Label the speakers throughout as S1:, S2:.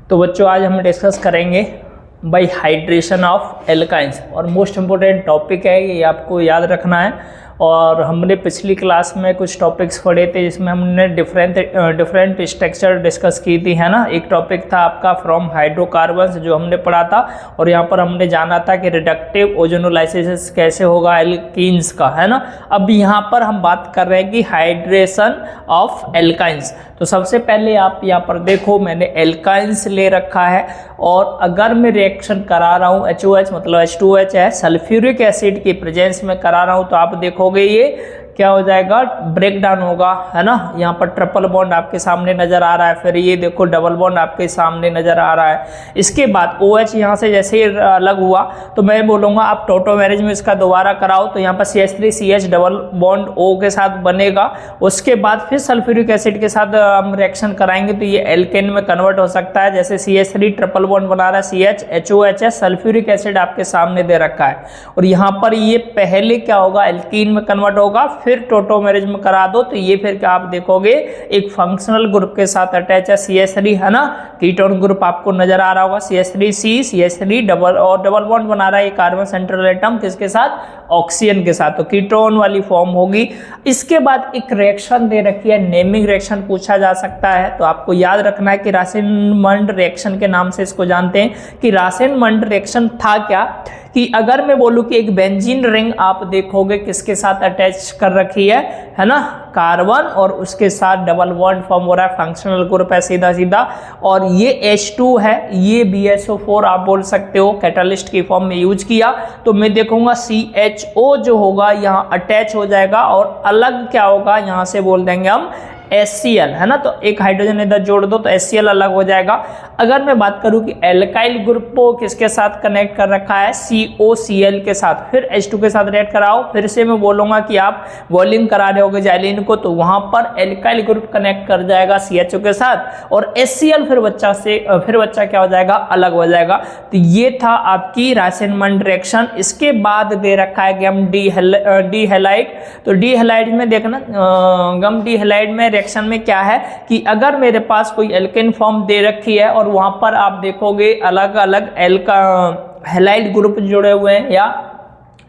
S1: तो बच्चों आज हम डिस्कस करेंगे बाई हाइड्रेशन ऑफ एल्काइंस और मोस्ट इम्पोर्टेंट टॉपिक है ये, आपको याद रखना है। और हमने पिछली क्लास में कुछ टॉपिक्स पढ़े थे जिसमें हमने डिफरेंट स्ट्रक्चर डिस्कस की थी, है ना। एक टॉपिक था आपका फ्रॉम हाइड्रोकार्बन्स जो हमने पढ़ा था, और यहाँ पर हमने जाना था कि रिडक्टिव ओजोनोलाइसिस कैसे होगा एल्कीन्स का, है ना। अब यहाँ पर हम बात कर रहे हैं कि हाइड्रेशन ऑफ एल्काइंस। तो सबसे पहले आप यहाँ पर देखो, मैंने एल्काइंस ले रखा है और अगर मैं रिएक्शन करा रहा हूँ HOH मतलब H2H है, सल्फ्यूरिक एसिड की प्रेजेंस में करा रहा हूँ, तो आप देखोगे ये क्या हो जाएगा, ब्रेक डाउन होगा, है ना। यहाँ पर ट्रिपल बॉन्ड आपके सामने नजर आ रहा है, फिर ये देखो डबल बॉन्ड आपके सामने नजर आ रहा है। इसके बाद OH यहाँ से जैसे ही अलग हुआ तो मैं बोलूँगा आप टोटोमेरेज में इसका दोबारा कराओ, तो यहाँ पर CH3CH डबल बॉन्ड O के साथ बनेगा। उसके बाद फिर सल्फ्यूरिक एसिड के साथ हम रिएक्शन कराएंगे तो ये एल्केन में कन्वर्ट हो सकता है। जैसे CH3 ट्रिपल बॉन्ड बना रहा है, CH HOH है, सल्फ्यूरिक एसिड आपके सामने दे रखा है, और यहाँ पर ये पहले क्या होगा, एल्कीन में कन्वर्ट होगा, फिर टोटोमेरेज में करा दो तो ये फिर क्या आप देखोगे एक फंक्शनल ग्रुप के साथ अटैच है, CH3, है ना। कीटोन ग्रुप आपको नजर आ रहा होगा, CH3C CH3 डबल बॉन्ड बना रहा है ये कार्बन सेंट्रल एटम, किसके साथ, ऑक्सीजन के साथ, तो कीटोन वाली फॉर्म होगी। इसके बाद एक रिएक्शन दे रखी है, नेमिंग रिएक्शन पूछा जा सकता है, तो आपको याद रखना है कि रासेनमंड रिएक्शन के नाम से इसको जानते हैं। कि रासेनमंड रिएक्शन था क्या, कि अगर मैं बोलूं कि एक बेंजीन रिंग आप देखोगे किसके साथ अटैच कर रखी है ना, कार्बन, और उसके साथ डबल बॉन्ड फॉर्म हो रहा है, फंक्शनल ग्रुप है सीधा सीधा, और ये H2 है, ये BSO4 आप बोल सकते हो, कैटालिस्ट की फॉर्म में यूज किया, तो मैं देखूंगा CHO जो होगा यहाँ अटैच हो जाएगा, और अलग क्या होगा यहाँ से बोल देंगे हम HCl, है ना। तो एक हाइड्रोजन इधर जोड़ दो तो HCl अलग हो जाएगा। अगर मैं बात करूं कि एल्काइल ग्रुप को किसके साथ कनेक्ट कर रखा है, COCl के साथ, फिर H2 के साथ रिएक्ट कराओ, फिर से मैं बोलूंगा कि आप वॉल्यूम करा रहे होगे जाइलिन को, तो वहां पर एल्काइल ग्रुप कनेक्ट कर जाएगा CHO के साथ, और HCl फिर बच्चा क्या हो जाएगा, अलग हो जाएगा। तो ये था आपकी रासेनमंड रिएक्शन। इसके बाद दे रखा है गम डी हैलाइड, तो डी हैलाइड में देखना, गम डी हैलाइड में रिएक्शन में क्या है कि अगर मेरे पास कोई एल्केन फॉर्म दे रखी है और वहां पर आप देखोगे अलग अलग हैलाइड ग्रुप जुड़े हुए हैं, या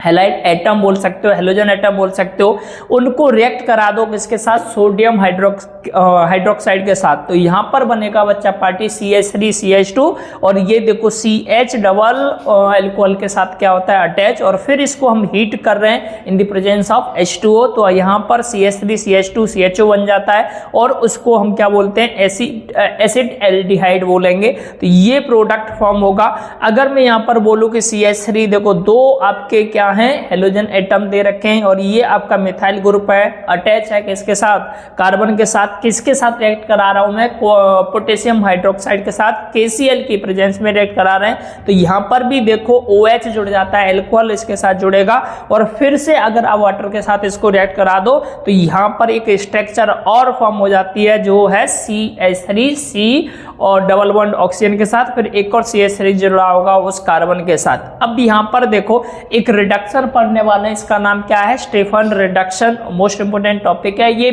S1: हैलाइड एटम बोल सकते हो, हेलोजन एटम बोल सकते हो, उनको रिएक्ट करा दो किसके साथ, सोडियम हाइड्रोक्साइड के साथ, तो यहाँ पर बनेगा बच्चा पार्टी CH3CH2, और ये देखो CH डबल अल्कोहल के साथ क्या होता है, अटैच, और फिर इसको हम हीट कर रहे हैं in the presence of H2O, तो यहाँ पर CH3CH2 CHO बन जाता है, और उसको हम क्या बोलते हैं, एसिड एल्डिहाइड बोलेंगे। तो ये प्रोडक्ट फॉर्म होगा। अगर मैं यहाँ पर बोलूँ कि CH3 देखो दो आपके क्या हैं, हेलोजन एटम दे रखे हैं, और ये आपका मिथाइल ग्रुप है, अटैच है किसके साथ, कार्बन के साथ, किसके साथ रिएक्ट करा रहा हूं मैं, पोटेशियम हाइड्रोक्साइड के साथ, KCl की प्रेजेंस में रिएक्ट करा रहे हैं, तो यहां पर भी देखो OH जुड़ जाता है, अल्कोहल इसके साथ जुड़ेगा, और फिर से अगर आप वाटर के साथ इसको रिएक्ट करा दो तो यहां पर एक स्ट्रक्चर और फॉर्म हो जाती है जो है CH3C और डबल बॉन्ड ऑक्सीजन के साथ, फिर एक और CH3 जुड़ा होगा उस कार्बन के साथ। अब यहां पर देखो एक रिडक्शन पढ़ने वाले, इसका नाम क्या है, Stephen reduction, most important topic है। ये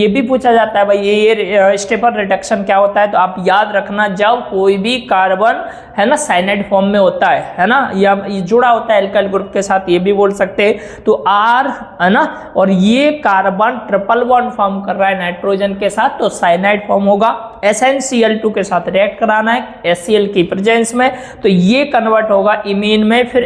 S1: भी पूछा जाता है भाई ये स्टेफन रिडक्शन क्या होता है, तो आप याद रखना जब कोई भी कार्बन, है ना, साइनाइड फॉर्म में होता है ना, या जुड़ा होता है एल्काइल ग्रुप के साथ, ये भी बोल सकते हैं, तो R, है ना, और ये कार्बन ट्रिपल बॉन्ड फॉर्म कर रहा है नाइट्रोजन के साथ, तो साइनाइड फॉर्म होगा। SnCl2 के साथ रिएक्ट कराना है HCl की प्रेजेंस में, तो ये कन्वर्ट होगा इमीन में, फिर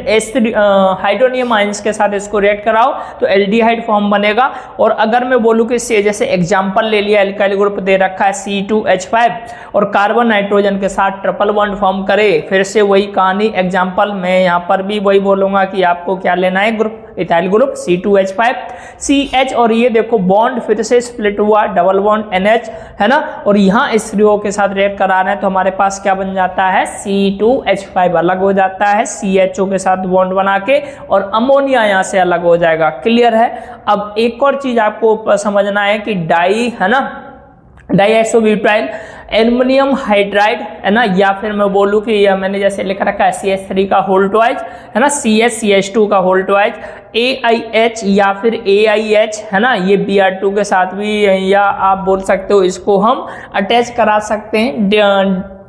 S1: हाइड्रोनियम आयंस के साथ इसको रिएक्ट कराओ तो एल्डिहाइड फॉर्म बनेगा। और अगर मैं बोलूं कि जैसे एग्जांपल ले लिया, एल्काइल ग्रुप दे रखा है C2H5 और कार्बन नाइट्रोजन के साथ ट्रिपल बॉन्ड फॉर्म करे, फिर से वही कहानी एग्जांपल, मैं यहाँ पर भी वही बोलूंगा कि आपको क्या लेना है, group ethyl group C2H5 CH, और ये देखो बॉन्ड फिर से स्प्लिट हुआ, डबल बॉन्ड NH, है ना, और यहाँ H3O के साथ रिएक्ट करा रहे हैं, तो हमारे पास क्या बन जाता है, C2H5 अलग हो जाता है CHO के साथ बॉन्ड बना के, और अमोनिया यहाँ से अलग हो जाएगा। क्लियर है। अब एक और चीज आपको समझना है कि डाई, है ना, डाइसोब्यूटाइल एल्युमिनियम हाइड्राइड, है ना, या फिर मैं बोलूँ कि यह मैंने जैसे लिख रखा है CH3 का होल ट्वाइस, है ना, CH2 का होल ट्वाइस, AIH या फिर AIH, है ना, ये Br2 के साथ भी, या आप बोल सकते हो इसको हम अटैच करा सकते हैं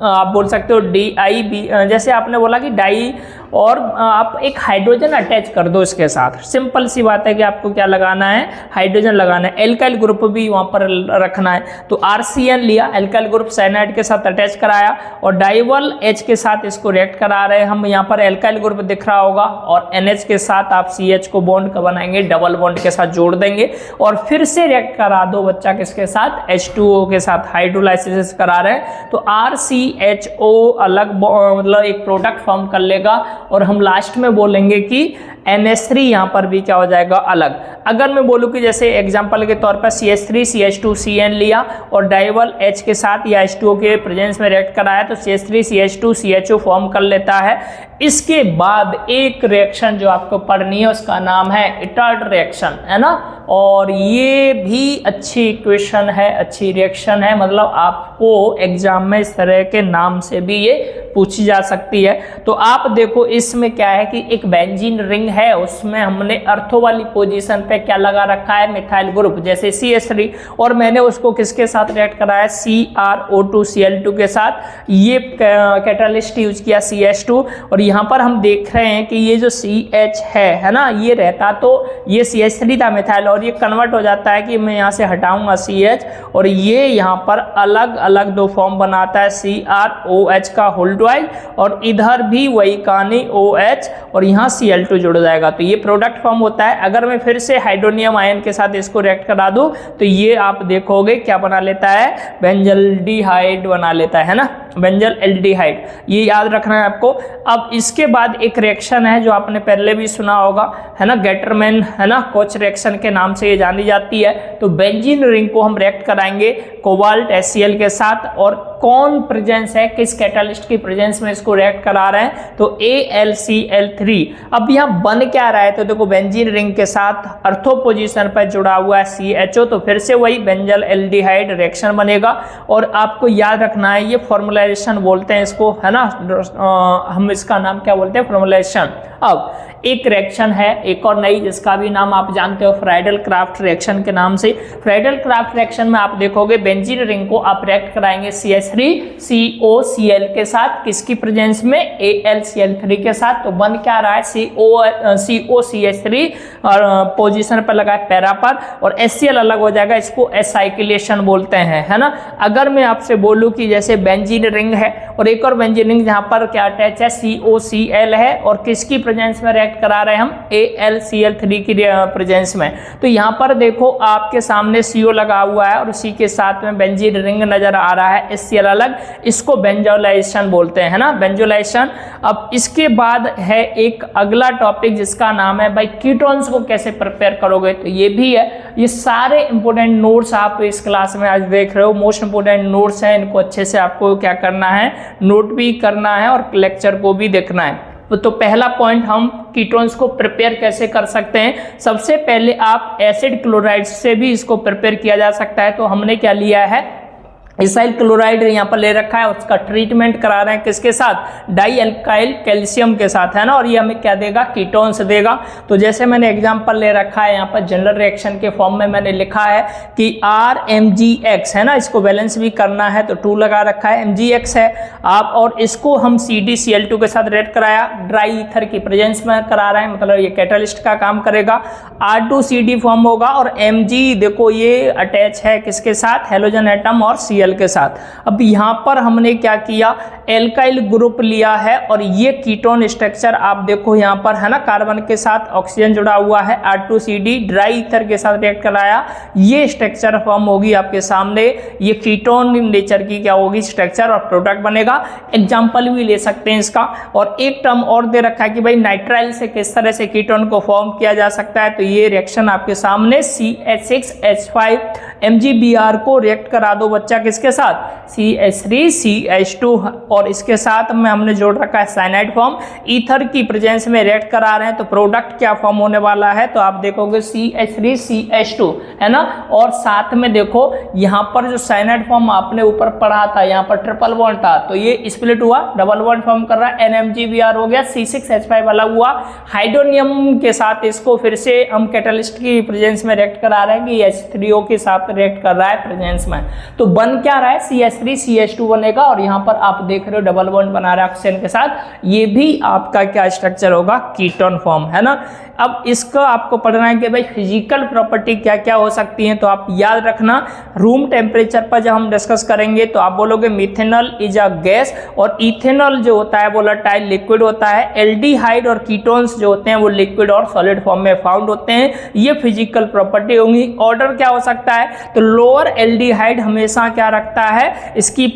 S1: आप बोल सकते हो DIB, जैसे आपने बोला कि डाई और आप एक हाइड्रोजन अटैच कर दो इसके साथ। सिंपल सी बात है कि आपको क्या लगाना है, हाइड्रोजन लगाना है। एल्काइल ग्रुप भी वहाँ पर रखना है, तो RCN लिया, एल्काइल ग्रुप साइनाइड के साथ अटैच कराया और डाइवल H के साथ इसको रिएक्ट करा रहे हैं हम। यहाँ पर एल्काइल ग्रुप दिख रहा होगा और NH के साथ आप CH को बॉन्ड बनाएंगे, डबल बॉन्ड के साथ जोड़ देंगे और फिर से रिएक्ट करा दो बच्चा किसके साथ, H2O के साथ, हाइड्रोलाइसिस करा रहे हैं तो RCHO अलग मतलब एक प्रोडक्ट फॉर्म कर लेगा और हम लास्ट में बोलेंगे कि NH3 यहाँ पर भी क्या हो जाएगा, अलग। अगर मैं बोलूँ कि जैसे एग्जांपल के तौर पर CH3 CH2 CN लिया और डाइवल H के साथ या H2O के प्रेजेंस में रिएक्ट कराया तो CH3 CH2 CHO फॉर्म कर लेता है। इसके बाद एक रिएक्शन जो आपको पढ़नी है उसका नाम है इटर्ड रिएक्शन, है ना, और ये भी अच्छी इक्वेशन है, अच्छी रिएक्शन है, मतलब आपको एग्जाम में इस तरह के नाम से भी ये पूछी जा सकती है। तो आप देखो इसमें क्या है कि एक बेंजीन रिंग है, उसमें हमने अर्थो वाली पोजीशन पे क्या लगा रखा है, मिथाइल ग्रुप जैसे CH3, और मैंने उसको किसके साथ रिएक्ट कराया, CrO2Cl2 के साथ। ये कैटालिस्ट यूज किया CH2 और यहाँ पर हम देख रहे हैं कि ये जो CH है ना, ये रहता तो ये CH3 था मिथाइल और ये कन्वर्ट हो जाता है कि मैं यहाँ से हटाऊंगा CH और ये यहाँ पर अलग अलग दो फॉर्म बनाता है CrOH का होल ट्वाइस और इधर भी वही कहानी OH और यहाँ Cl2 जुड़ जाएगा, तो ये प्रोडक्ट फॉर्म होता है। अगर मैं फिर से हाइड्रोनियम आयन के साथ इसको रिएक्ट करा दूं तो ये आप देखोगे क्या बना लेता है, बेंजल्डिहाइड बना लेता है ना, बेंजल एल्डिहाइड, ये याद रखना है आपको। अब इसके बाद एक रिएक्शन है जो आपने पहले भी सुना होगा, है ना, गेटरमैन, है ना, कोच रिएक्शन के नाम से ये जानी जाती है। तो बेंजीन रिंग को हम रिएक्ट कराएंगे कोबाल्ट HCl के साथ और कौन प्रेजेंस है, किस कैटालिस्ट की प्रेजेंस में इसको रिएक्ट करा रहे हैं, तो AlCl3। अब यहाँ बन क्या रहा है, तो देखो बेंजीन रिंग के साथ अर्थो पोजीशन पर जुड़ा हुआ है CHO, तो फिर से वही बेंजल एल्डिहाइड रिएक्शन बनेगा और आपको याद रखना है ये फॉर्मुलाइजेशन बोलते हैं इसको, है ना, हम इसका नाम क्या बोलते हैं, फॉर्मुलेशन। अब एक रिएक्शन है एक और नई जिसका भी नाम आप जानते हो फ्राइडल क्राफ्ट रिएक्शन के नाम से। फ्राइडल क्राफ्ट रिएक्शन में आप देखोगे बेंजीन रिंग को आप रिएक्ट कराएंगे CH3COCl के साथ, किसकी प्रेजेंस में, AlCl3 के साथ। तो बन क्या रहा है, COCH3 और पोजीशन पर लगा है पैरा पर और HCl अलग हो जाएगा, इसको एसाइक्लेशन बोलते हैं, है ना। अगर मैं आपसे बोलूं कि जैसे बेंजीन रिंग है और एक और बेंजीन रिंग जहां पर क्या अटैच है, COCl है और किसकी प्रेजेंस में रिएक्ट करा रहे हैं हम, AlCl3 की प्रेजेंस में। तो यहाँ पर देखो आपके सामने CO लगा हुआ है और उसी के साथ में बेंजीन रिंग नजर आ रहा है, HCl अलग, इसको बेंजोलाइजेशन बोलते हैं, है ना, बेंजोलाइजेशन। अब इसके बाद है एक अगला टॉपिक जिसका नाम है भाई कीटोन्स को कैसे प्रिपेयर करोगे, तो ये भी है। ये सारे इंपोर्टेंट नोट्स आप इस क्लास में आज देख रहे हो, मोस्ट इंपोर्टेंट नोट्स हैं, इनको अच्छे से आपको क्या करना है, नोट भी करना है और लेक्चर को भी देखना है। तो पहला पॉइंट, हम कीटोन्स को प्रिपेयर कैसे कर सकते हैं। सबसे पहले आप एसिड क्लोराइड से भी इसको प्रिपेयर किया जा सकता है। तो हमने क्या लिया है, इसाइल क्लोराइड यहाँ पर ले रखा है, उसका ट्रीटमेंट करा रहे हैं किसके साथ, डाई एल्काइल कैल्शियम के साथ, है ना, और ये हमें क्या देगा, कीटोन्स देगा। तो जैसे मैंने एग्जांपल ले रखा है यहाँ पर जनरल रिएक्शन के फॉर्म में मैंने लिखा है कि RMgX, है ना, इसको बैलेंस भी करना है तो 2 लगा रखा है, MgX है आप, और इसको हम CdCl2 के साथ रिएक्ट कराया, ड्राई ईथर की प्रेजेंस में करा रहे हैं, मतलब ये कैटालिस्ट का काम करेगा। R2CD फॉर्म होगा और Mg देखो ये अटैच है किसके साथ, हेलोजन एटम और Cl के साथ। अब यहाँ पर हमने क्या किया, एल्काइल ग्रुप लिया है और ये कीटोन स्ट्रक्चर आप देखो यहाँ पर, है ना, कार्बन के साथ ऑक्सीजन जुड़ा हुआ है, R2CD ड्राई ईथर के साथ रिएक्ट कराया, ये स्ट्रक्चर फॉर्म होगी आपके सामने, ये कीटोन नेचर की क्या होगी स्ट्रक्चर और प्रोडक्ट बनेगा। एग्जाम्पल भी ले सकते हैं इसका। और एक टर्म और दे रखा है कि भाई नाइट्राइल से किस तरह से कीटोन को फॉर्म किया जा सकता है, तो ये रिएक्शन आपके सामने CH6H5 MgBr को रिएक्ट करा दो बच्चा किसके साथ, CH3CH2 और इसके साथ में हमने जोड़ रखा है साइनाइड फॉर्म, ईथर की प्रेजेंस में रिएक्ट करा रहे हैं तो प्रोडक्ट क्या फॉर्म होने वाला है, तो आप देखोगे CH3CH2, है ना। और साथ में देखो यहाँ पर जो साइनाइड फॉर्म आपने ऊपर पढ़ा था, यहाँ पर ट्रिपल बॉन्ड था तो ये स्प्लिट हुआ, डबल बॉन्ड फॉर्म कर रहा है, NMgBr हो गया, C6H5 अलग हुआ, हाइड्रोनियम के साथ इसको फिर से हम कैटालिस्ट की प्रेजेंस में रिएक्ट करा रहे हैं कि H3O के साथ रिएक्ट कर रहा है प्रेजेंस में। तो बन क्या रहा है, CH3 CH2 बनेगा और यहाँ पर आप देख रहे हो डबल बॉन्ड बना रहा है ऑक्सीजन के साथ, ये भी आपका क्या स्ट्रक्चर होगा, कीटोन फॉर्म, है ना। अब इसका आपको पढ़ना है कि भाई फिजिकल प्रॉपर्टी क्या क्या हो सकती हैं, तो आप याद रखना रूम टेम्परेचर पर जब हम डिस्कस करेंगे तो आप बोलोगे मिथेनॉल इज अ गैस और इथेनॉल जो होता है वोलेटाइल लिक्विड होता है, एल्डिहाइड और कीटोन्स जो होते हैं वो लिक्विड और सॉलिड फॉर्म में फाउंड होते हैं, ये फिजिकल प्रॉपर्टी होंगी। ऑर्डर क्या हो सकता है, तो लोअर एल्डिहाइड हमेशा क्या रखता है, इसकी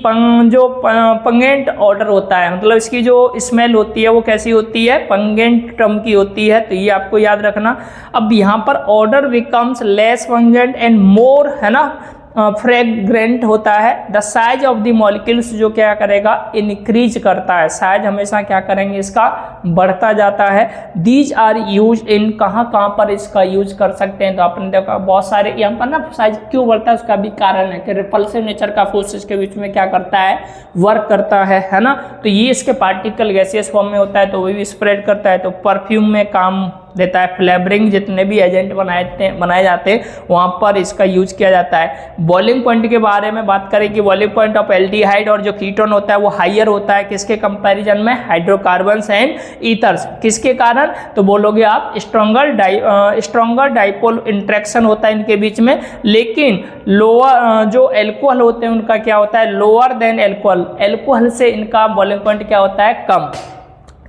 S1: जो पंगेंट ऑर्डर होता है, मतलब इसकी जो स्मेल होती है वो कैसी होती है, पंगेंट टर्म की होती है, तो ये आपको याद रखना। अब यहाँ पर order becomes less pungent and more, है ना, फ्रेग्रेंट होता है। The size of the molecules जो क्या करेगा, इंक्रीज करता है, साइज हमेशा क्या करेंगे, इसका बढ़ता जाता है। दीज आर यूज इन, कहाँ पर इसका यूज कर सकते हैं, तो आपने देखा बहुत सारे यहाँ पर ना, साइज क्यों बढ़ता है उसका भी कारण है कि रिपल्सिव नेचर का फोर्सेस के बीच में क्या करता है, वर्क करता है ना। तो ये इसके पार्टिकल गैसियस फॉर्म में होता है तो वो भी स्प्रेड करता है, तो परफ्यूम में काम देता है, फ्लेवरिंग जितने भी एजेंट बनाए जाते हैं वहाँ पर इसका यूज किया जाता है। बॉइलिंग पॉइंट के बारे में बात करें कि बॉइलिंग पॉइंट ऑफ एल्डिहाइड और जो कीटोन होता है वो हाइयर होता है, किसके कंपैरिजन में, हाइड्रोकार्बन्स एंड ईथर्स। किसके कारण, तो बोलोगे आप स्ट्रॉन्गर डाइपोल इंट्रैक्शन होता है इनके बीच में, लेकिन लोअर जो एल्कोहल होते हैं उनका क्या होता है, लोअर देन एल्कोहल से इनका बॉइलिंग पॉइंट क्या होता है, कम।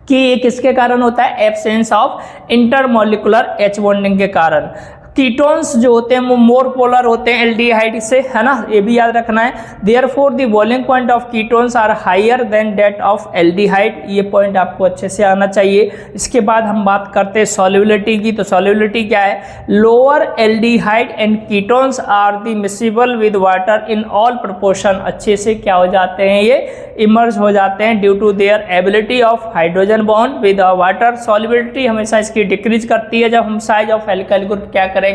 S1: कि ये किसके कारण होता है, absence of intermolecular H bonding के कारण। कीटोन्स जो होते हैं वो मोर पोलर होते हैं एल्डिहाइड से, है ना, ये भी याद रखना है। Therefore the boiling point of ketones are higher than that of aldehyde, ये पॉइंट आपको अच्छे से आना चाहिए। इसके बाद हम बात करते हैं सॉल्युबिलिटी की, तो सॉल्युबिलिटी क्या है, lower aldehyde and ketones are the miscible with water in all proportion, अच्छे से क्या हो जाते हैं, ये इमर्ज हो जाते हैं due to their ability of hydrogen bond with water. Solubility हमेशा इसकी डिक्रीज करती है जब हम साइज ऑफ एल्काइल ग्रुप क्या करेंगे,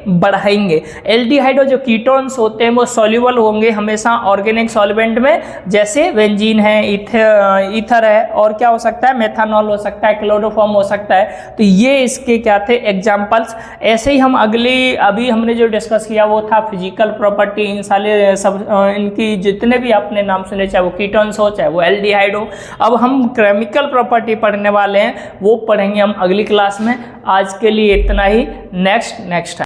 S1: बढ़ाएंगे। एल्डिहाइड और जो कीटोन्स होते हैं वो सॉल्युबल होंगे हमेशा ऑर्गेनिक सॉल्वेंट में, जैसे बेंजीन है, ईथर है, और क्या हो सकता है, मेथानॉल हो सकता है, क्लोरोफॉर्म हो सकता है। तो ये इसके क्या थे, एग्जांपल्स। ऐसे ही हम अभी हमने जो डिस्कस किया वो था फिजिकल प्रॉपर्टी, इन सारे सब इनकी जितने भी आपने नाम सुने, चाहे वो कीटोन्स हो चाहे वो एल्डिहाइड हो। अब हम केमिकल प्रॉपर्टी पढ़ने वाले हैं, वो पढ़ेंगे हम अगली क्लास में। आज के लिए इतना ही, नेक्स्ट टाइम।